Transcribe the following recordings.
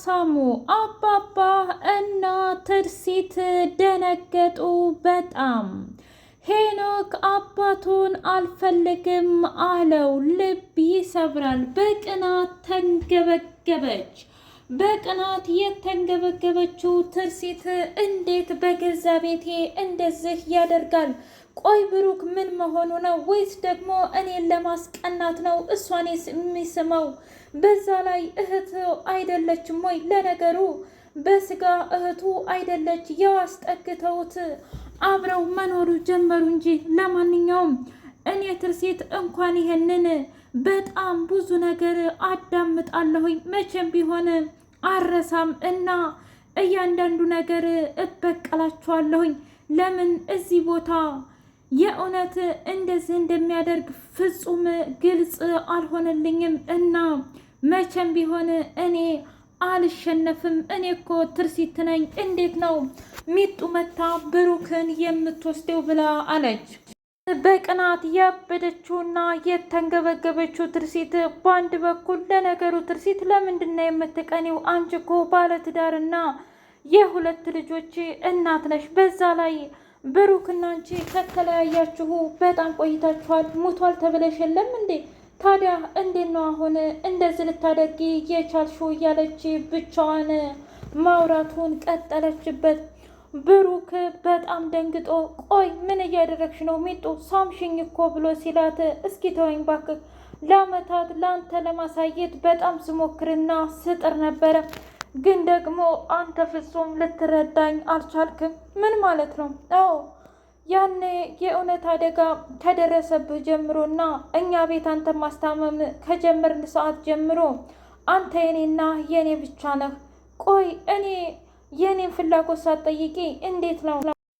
ሳሙ አባባ እና ትርሲት ደነገጡ በጣም። ሄኖክ አባቱን አልፈልግም አለው። ልብ ይሰብራል። በቅናት ተንገበገበች። በቅናት የተንገበገበችው ትርሲት እንዴት በገዛ ቤቴ እንደዚህ ያደርጋል? ቆይ ብሩክ ምን መሆኑ ነው? ወይስ ደግሞ እኔን ለማስቀናት ነው እሷን የሚስመው? በዛ ላይ እህቱ አይደለችም ወይ? ለነገሩ በስጋ እህቱ አይደለች፣ ያው አስጠግተውት አብረው መኖሩ ጀመሩ እንጂ። ለማንኛውም እኔ ትርሲት እንኳን ይሄንን በጣም ብዙ ነገር አዳምጣለሁኝ፣ መቼም ቢሆን አረሳም እና እያንዳንዱ ነገር እበቀላችኋለሁኝ። ለምን እዚህ ቦታ የእውነት እንደዚህ እንደሚያደርግ ፍጹም ግልጽ አልሆነልኝም እና መቼም ቢሆን እኔ አልሸነፍም። እኔ እኮ ትርሲት ነኝ። እንዴት ነው ሚጡ መታ ብሩክን የምትወስደው ብላ አለች። በቅናት ያበደችውና የተንገበገበችው ትርሲት በአንድ በኩል ለነገሩ ትርሲት ለምንድን ነው የምትቀኒው? አንቺ እኮ ባለትዳርና የሁለት ልጆች እናት ነሽ። በዛ ላይ ብሩክና አንቺ ከተለያያችሁ በጣም ቆይታችኋል። ሙቷል ተብለሽ የለም እንዴ? ታዲያ እንዴት ነው አሁን እንደዚህ ልታደርጊ የቻልሽው? እያለች ብቻዋን ማውራቱን ቀጠለችበት። ብሩክ በጣም ደንግጦ ቆይ ምን እያደረግሽ ነው ሚጡ? ሳምሽኝ እኮ ብሎ ሲላት እስኪ ተወኝ ባክህ፣ ለአመታት ለአንተ ለማሳየት በጣም ስሞክርና ስጥር ነበረ፣ ግን ደግሞ አንተ ፍጹም ልትረዳኝ አልቻልክም። ምን ማለት ነው? አዎ ያኔ የእውነት አደጋ ከደረሰብህ ጀምሮና እኛ ቤት አንተ ማስታመም ከጀመርን ሰዓት ጀምሮ አንተ የኔና የኔ ብቻ ነህ። ቆይ እኔ የኔን ፍላጎት ሳትጠይቂ እንዴት ነው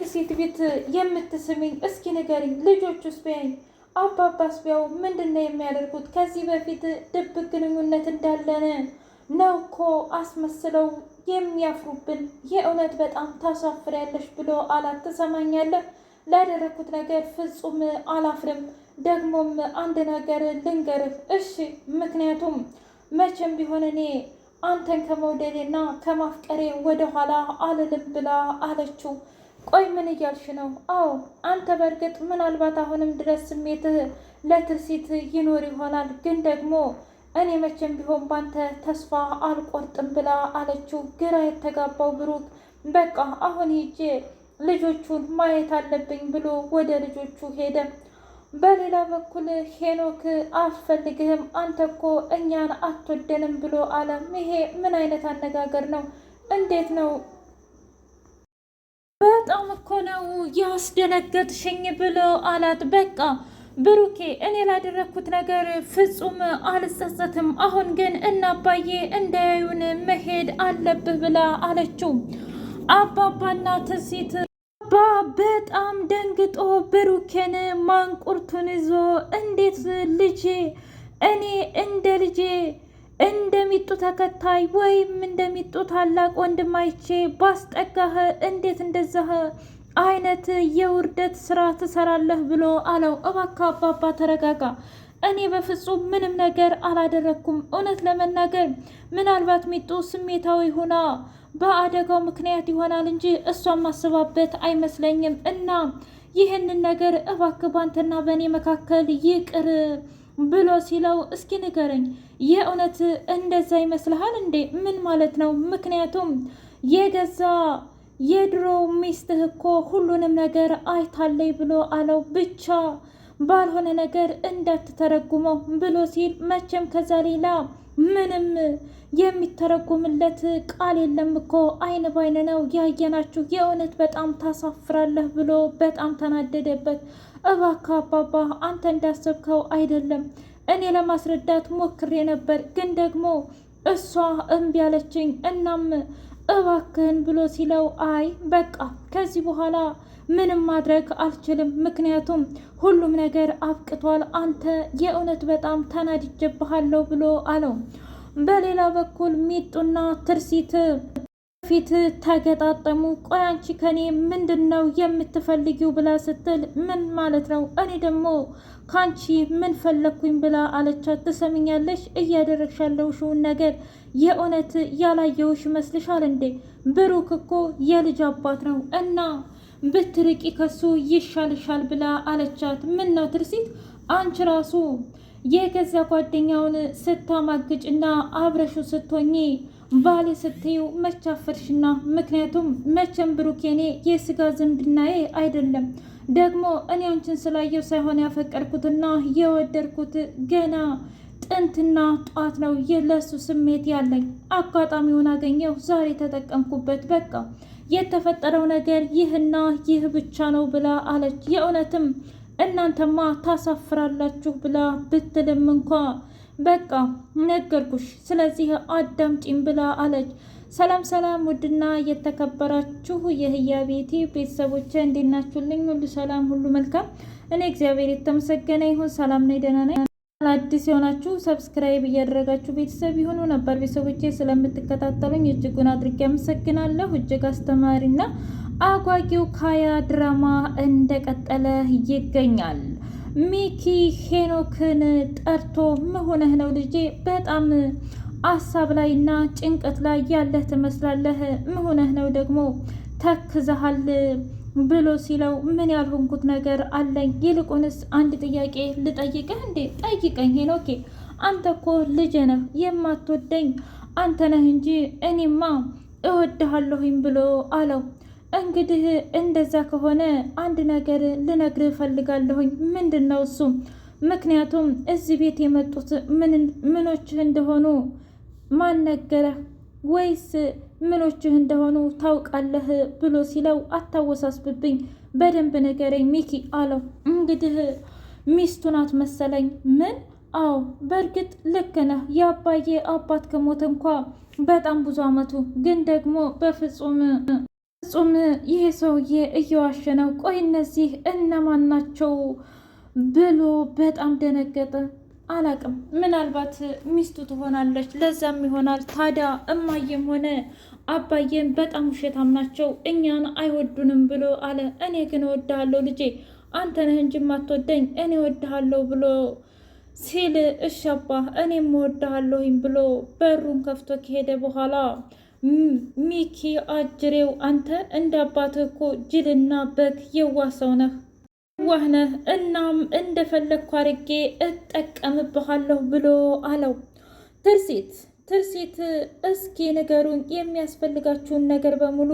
ሴት ቤት የምትስሚኝ? እስኪ ንገሪኝ። ልጆቹስ ቢያኝ አባባስ ቢያው ምንድን ነው የሚያደርጉት? ከዚህ በፊት ድብቅ ግንኙነት እንዳለን ነው እኮ አስመስለው የሚያፍሩብን። የእውነት በጣም ታሳፍሪያለሽ ብሎ አላት። ትሰማኛለህ? ላደረግኩት ነገር ፍጹም አላፍርም። ደግሞም አንድ ነገር ልንገርህ እሺ? ምክንያቱም መቼም ቢሆን እኔ አንተን ከመውደዴና ከማፍቀሬ ወደኋላ አልልም ብላ አለችው። ቆይ ምን እያልሽ ነው? አዎ አንተ በእርግጥ ምናልባት አሁንም ድረስ ስሜትህ ለትርሲት ይኖር ይሆናል፣ ግን ደግሞ እኔ መቼም ቢሆን ባንተ ተስፋ አልቆርጥም ብላ አለችው። ግራ የተጋባው ብሩክ በቃ አሁን ሂጄ ልጆቹን ማየት አለብኝ ብሎ ወደ ልጆቹ ሄደ። በሌላ በኩል ሄኖክ አልፈልግህም፣ አንተ እኮ እኛን አትወደንም ብሎ አለ። ይሄ ምን አይነት አነጋገር ነው? እንዴት ነው? በጣም እኮ ነው ያስደነገጥሽኝ ብሎ አላት። በቃ ብሩኬ እኔ ላደረግኩት ነገር ፍጹም አልጸጸትም። አሁን ግን እናባዬ እንዳያዩን መሄድ አለብህ ብላ አለችው። አባባና ትርሲት በጣም ደንግጦ ብሩኬን ማንቁርቱን ይዞ እንዴት ልጄ እኔ እንደ ልጄ እንደሚጡ ተከታይ ወይም እንደሚጡ ታላቅ ወንድም አይቼ ባስጠጋህ እንዴት እንደዛህ አይነት የውርደት ስራ ትሰራለህ ብሎ አለው። እባክህ አባባ ተረጋጋ። እኔ በፍጹም ምንም ነገር አላደረግኩም። እውነት ለመናገር ምናልባት ሚጡ ስሜታዊ ሆና በአደጋው ምክንያት ይሆናል እንጂ እሷን ማስባበት አይመስለኝም። እና ይህንን ነገር እባክህ ባንተና በእኔ መካከል ይቅር ብሎ ሲለው እስኪ ንገረኝ፣ የእውነት እንደዛ ይመስልሃል እንዴ? ምን ማለት ነው? ምክንያቱም የገዛ የድሮ ሚስትህ እኮ ሁሉንም ነገር አይታለይ ብሎ አለው። ብቻ ባልሆነ ነገር እንዳትተረጉመው ብሎ ሲል መቼም ከዛ ሌላ ምንም የሚተረጉምለት ቃል የለም እኮ አይን ባይን ነው ያየናችሁ፣ የእውነት በጣም ታሳፍራለህ ብሎ በጣም ተናደደበት። እባክህ አባባ አንተ እንዳሰብከው አይደለም። እኔ ለማስረዳት ሞክሬ ነበር፣ ግን ደግሞ እሷ እምቢ አለችኝ። እናም እባክህን ብሎ ሲለው አይ በቃ ከዚህ በኋላ ምንም ማድረግ አልችልም፣ ምክንያቱም ሁሉም ነገር አብቅቷል። አንተ የእውነት በጣም ተናድጄብሃለሁ ብሎ አለው። በሌላ በኩል ሚጡና ትርሲት ፊት ተገጣጠሙ። ቆይ አንቺ ከኔ ምንድን ነው የምትፈልጊው ብላ ስትል ምን ማለት ነው? እኔ ደግሞ ካንቺ ምን ፈለግኩኝ ብላ አለቻት። ትሰሚኛለሽ? እያደረግሽ ያለሽውን ነገር የእውነት ያላየውሽ ይመስልሻል እንዴ? ብሩክ እኮ የልጅ አባት ነው እና ብትርቂ ከሱ ይሻልሻል ብላ አለቻት። ምን ነው ትርሲት፣ አንቺ ራሱ የገዛ ጓደኛውን ስታማግጭና አብረሹ ስትሆኚ ባሌ ስትዩ መቻፈርሽና? ምክንያቱም መቼም ብሩክ የኔ የስጋ ዝምድናዬ አይደለም። ደግሞ እኔ አንቺን ስላየው ሳይሆን ያፈቀርኩትና የወደድኩት ገና ጥንትና ጧት ነው ለሱ ስሜት ያለኝ። አጋጣሚውን አገኘው፣ ዛሬ ተጠቀምኩበት። በቃ የተፈጠረው ነገር ይህና ይህ ብቻ ነው ብላ አለች። የእውነትም እናንተማ ታሳፍራላችሁ ብላ ብትልም እንኳ በቃ ነገርኩሽ፣ ስለዚህ አዳምጪኝ ብላ አለች። ሰላም ሰላም! ውድና የተከበራችሁ የህያ ቤቴ ቤተሰቦች እንዴት ናችሁልኝ? ሁሉ ሰላም፣ ሁሉ መልካም። እኔ እግዚአብሔር የተመሰገነ ይሁን ሰላም ነኝ፣ ደህና ነኝ። አዲስ የሆናችሁ ሰብስክራይብ እያደረጋችሁ ቤተሰብ ይሁኑ። ነበር ቤተሰቦቼ ስለምትከታተሉኝ እጅጉን አድርጌ አመሰግናለሁ። እጅግ አስተማሪና አጓጊው ካያ ድራማ እንደቀጠለ ይገኛል። ሚኪ ሄኖክን ጠርቶ መሆነህ ነው ልጄ? በጣም አሳብ ላይና ጭንቀት ላይ ያለህ ትመስላለህ። መሆነህ ነው ደግሞ ተክዘሃል ብሎ ሲለው ምን ያልሆንኩት ነገር አለኝ? ይልቁንስ አንድ ጥያቄ ልጠይቅህ። እንዴ? ጠይቀኝ ሄኖኬ። አንተ እኮ ልጄ ነህ። የማትወደኝ አንተ ነህ እንጂ እኔማ እወድሃለሁኝ ብሎ አለው። እንግዲህ እንደዛ ከሆነ አንድ ነገር ልነግርህ እፈልጋለሁኝ። ምንድን ነው እሱ? ምክንያቱም እዚህ ቤት የመጡት ምኖችህ እንደሆኑ ማን ነገረህ? ወይስ ምኖችህ እንደሆኑ ታውቃለህ ብሎ ሲለው አታወሳስብብኝ፣ በደንብ ንገረኝ ሚኪ አለው። እንግዲህ ሚስቱ ናት መሰለኝ። ምን? አዎ በእርግጥ ልክ ነህ። የአባዬ አባት ከሞት እንኳ በጣም ብዙ አመቱ፣ ግን ደግሞ በፍጹም ይሄ ሰውዬ እየዋሸ ነው። ቆይ እነዚህ እነማን ናቸው ብሎ በጣም ደነገጠ። አላቅም፣ ምናልባት ሚስቱ ትሆናለች፣ ለዛም ይሆናል። ታዲያ እማዬም ሆነ አባዬም በጣም ውሸታም ናቸው፣ እኛን አይወዱንም ብሎ አለ። እኔ ግን እወድሃለሁ ልጄ፣ አንተ ነህ እንጂ የማትወደኝ እኔ እወድሃለሁ ብሎ ሲል እሺ አባ እኔም እወድሃለሁኝ ብሎ በሩን ከፍቶ ከሄደ በኋላ ሚኪ አጅሬው፣ አንተ እንደ አባትህ እኮ ጅልና በግ የዋህ ሰው ነህ፣ የዋህ ነህ። እናም እንደፈለግኩ አድርጌ እጠቀምብሃለሁ ብሎ አለው። ትርሲት እስኪ ንገሩኝ፣ የሚያስፈልጋችሁን ነገር በሙሉ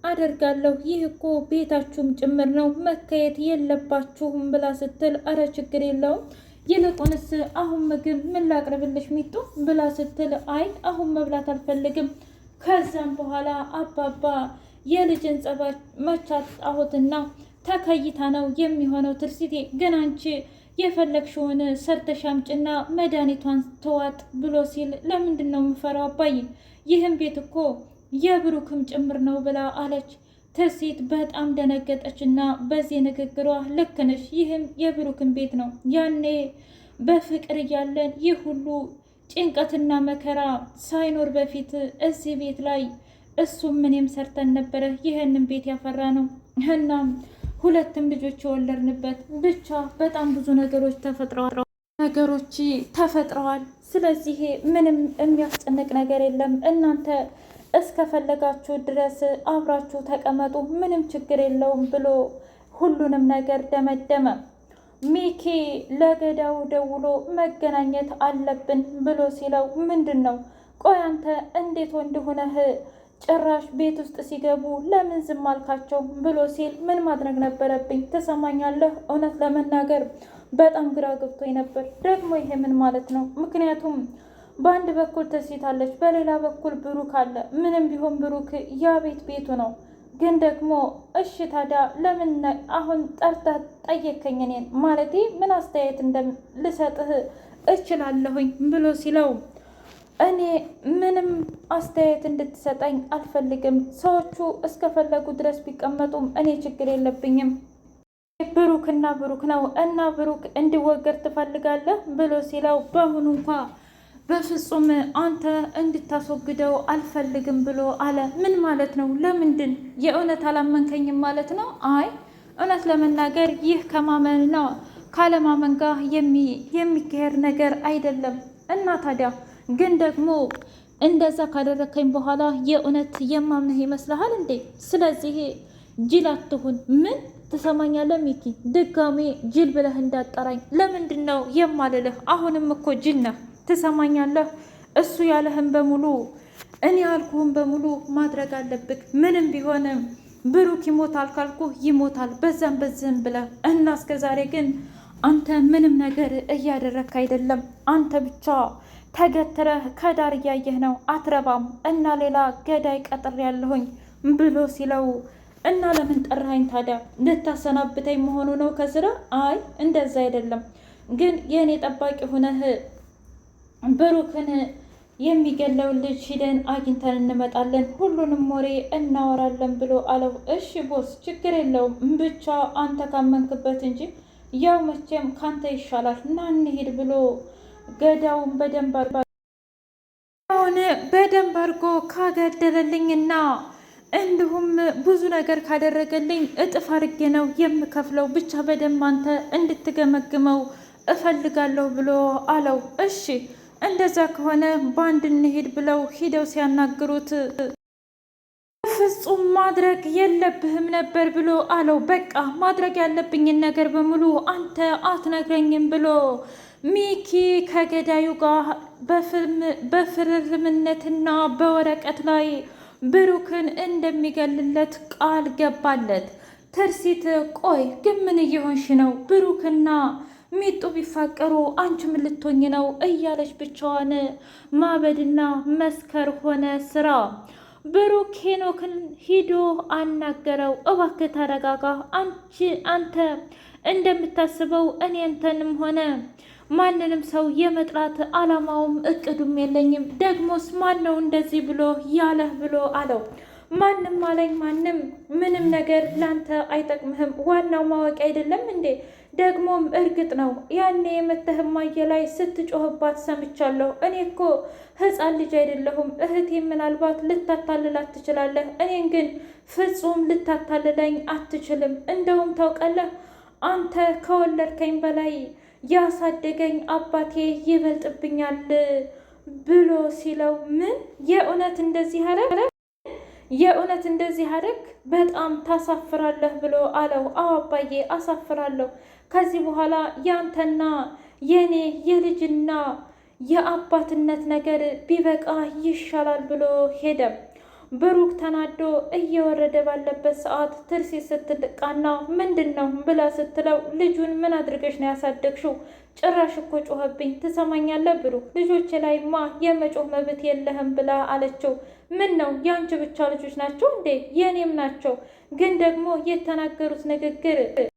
አደርጋለሁ። ይህ እኮ ቤታችሁም ጭምር ነው፣ መከየት የለባችሁም ብላ ስትል አረ ችግር የለውም፣ ይልቁንስ አሁን ምግብ ምን ላቅርብልሽ ሚጡ ብላ ስትል አይ አሁን መብላት አልፈልግም። ከዛም በኋላ አባባ የልጅን ጸባይ መቻጣሁትና ተከይታ ነው የሚሆነው። ትርሲቴ ግን አንቺ የፈለግሽውን ሰርተሽ አምጪና መድኃኒቷን ተዋጥ ብሎ ሲል ለምንድን ነው የምፈራው አባዬ? ይህም ቤት እኮ የብሩክም ጭምር ነው ብላ አለች። ትርሲት በጣም ደነገጠችና በዚህ ንግግሯ ልክ ነሽ፣ ይህም የብሩክም ቤት ነው። ያኔ በፍቅር እያለን ይህ ሁሉ ጭንቀትና መከራ ሳይኖር በፊት እዚህ ቤት ላይ እሱም ምንም ሰርተን ነበረ ይህንን ቤት ያፈራ ነው። እናም ሁለትም ልጆች የወለድንበት ብቻ በጣም ብዙ ነገሮች ተፈጥረዋል። ስለዚህ ምንም የሚያስጨንቅ ነገር የለም። እናንተ እስከፈለጋችሁ ድረስ አብራችሁ ተቀመጡ፣ ምንም ችግር የለውም ብሎ ሁሉንም ነገር ደመደመ። ሚኪ ለገዳው ደውሎ መገናኘት አለብን ብሎ ሲለው ምንድን ነው? ቆይ አንተ እንዴት ወንድ ሆነህ ጭራሽ ቤት ውስጥ ሲገቡ ለምን ዝም አልካቸው ብሎ ሲል ምን ማድረግ ነበረብኝ? ትሰማኛለህ? እውነት ለመናገር በጣም ግራ ገብቶኝ ነበር። ደግሞ ይሄ ምን ማለት ነው? ምክንያቱም በአንድ በኩል ትርሲታለች፣ በሌላ በኩል ብሩክ አለ። ምንም ቢሆን ብሩክ ያ ቤቱ ነው። ግን ደግሞ እሺ ታዲያ ለምን አሁን ጠርተህ ጠየከኝ? እኔን ማለቴ ምን አስተያየት ልሰጥህ እችላለሁኝ ብሎ ሲለው እኔ ምንም አስተያየት እንድትሰጠኝ አልፈልግም። ሰዎቹ እስከፈለጉ ድረስ ቢቀመጡም እኔ ችግር የለብኝም። ብሩክ ነው እና ብሩክ እንዲወገድ ትፈልጋለህ ብሎ ሲለው በአሁኑ እንኳ በፍጹም አንተ እንድታስወግደው አልፈልግም ብሎ አለ። ምን ማለት ነው? ለምንድን የእውነት አላመንከኝም ማለት ነው? አይ እውነት ለመናገር ይህ ከማመንና ካለማመን ጋር የሚካሄድ ነገር አይደለም። እና ታዲያ ግን ደግሞ እንደዛ ካደረከኝ በኋላ የእውነት የማምንህ ይመስልሃል እንዴ? ስለዚህ ጅል አትሁን። ምን ትሰማኛለህ ሚኪ? ድጋሜ ጅል ብለህ እንዳጠራኝ ለምንድን ነው የማልልህ? አሁንም እኮ ጅል ነህ። ትሰማኛለህ? እሱ ያለህን በሙሉ እኔ ያልኩህን በሙሉ ማድረግ አለብህ። ምንም ቢሆንም ብሩክ ይሞታል ካልኩህ ይሞታል፣ በዛም በዝም ብለህ እና እስከ ዛሬ ግን አንተ ምንም ነገር እያደረግክ አይደለም። አንተ ብቻ ተገትረህ ከዳር እያየህ ነው። አትረባም እና ሌላ ገዳይ ቀጥሬ ያለሁኝ ብሎ ሲለው እና ለምን ጠራኸኝ ታዲያ? ልታሰናብተኝ መሆኑ ነው ከስራ? አይ እንደዛ አይደለም፣ ግን የእኔ ጠባቂ ሁነህ ብሩክን የሚገለውን ልጅ ሂደን አግኝተን እንመጣለን፣ ሁሉንም ወሬ እናወራለን ብሎ አለው። እሺ ቦስ ችግር የለውም፣ ብቻ አንተ ካመንክበት እንጂ ያው መቼም ካንተ ይሻላል እና እንሂድ ብሎ ገዳውን በደንብ አድርጎ ካገደለልኝና እንዲሁም ብዙ ነገር ካደረገልኝ እጥፍ አድርጌ ነው የምከፍለው። ብቻ በደንብ አንተ እንድትገመግመው እፈልጋለሁ ብሎ አለው። እሺ እንደዛ ከሆነ በአንድ እንሂድ ብለው ሂደው ሲያናግሩት ፍጹም ማድረግ የለብህም ነበር ብሎ አለው። በቃ ማድረግ ያለብኝን ነገር በሙሉ አንተ አትነግረኝም ብሎ ሚኪ ከገዳዩ ጋር በፍርምነትና በወረቀት ላይ ብሩክን እንደሚገልለት ቃል ገባለት። ትርሲት ቆይ ግን ምን እየሆንሽ ነው? ብሩክና ሚጡ ቢፋቀሩ አንቺ ምን ልትሆኝ ነው? እያለች ብቻዋን ማበድና መስከር ሆነ ስራ። ብሩክ ሄኖክን ሂዶ አናገረው። እባክህ ተረጋጋ፣ አንተ እንደምታስበው እኔ አንተንም ሆነ ማንንም ሰው የመጥላት አላማውም እቅዱም የለኝም። ደግሞስ ማን ነው እንደዚህ ብሎ ያለህ ብሎ አለው። ማንም አለኝ ማንም፣ ምንም ነገር ላንተ አይጠቅምህም። ዋናው ማወቅ አይደለም እንዴ? ደግሞም እርግጥ ነው ያኔ የመተህማየ ላይ ስትጮህባት ሰምቻለሁ። እኔ እኮ ሕፃን ልጅ አይደለሁም። እህቴ ምናልባት ልታታልላት ትችላለህ፣ እኔን ግን ፍጹም ልታታልለኝ አትችልም። እንደውም ታውቃለህ አንተ ከወለድከኝ በላይ ያሳደገኝ አባቴ ይበልጥብኛል ብሎ ሲለው ምን የእውነት እንደዚህ አደረግ? የእውነት እንደዚህ አደረግ? በጣም ታሳፍራለህ ብሎ አለው። አዎ አባዬ አሳፍራለሁ። ከዚህ በኋላ ያንተና የኔ የልጅና የአባትነት ነገር ቢበቃ ይሻላል ብሎ ሄደ። ብሩክ ተናዶ እየወረደ ባለበት ሰዓት ትርሲት ስትልቃና ምንድን ነው ብላ ስትለው ልጁን ምን አድርገሽ ነው ያሳደግሽው? ጭራሽ እኮ ጮኸብኝ። ትሰማኛለህ ብሩክ፣ ልጆች ላይማ የመጮህ መብት የለህም ብላ አለችው። ምን ነው የአንቺ ብቻ ልጆች ናቸው እንዴ? የኔም ናቸው። ግን ደግሞ የተናገሩት ንግግር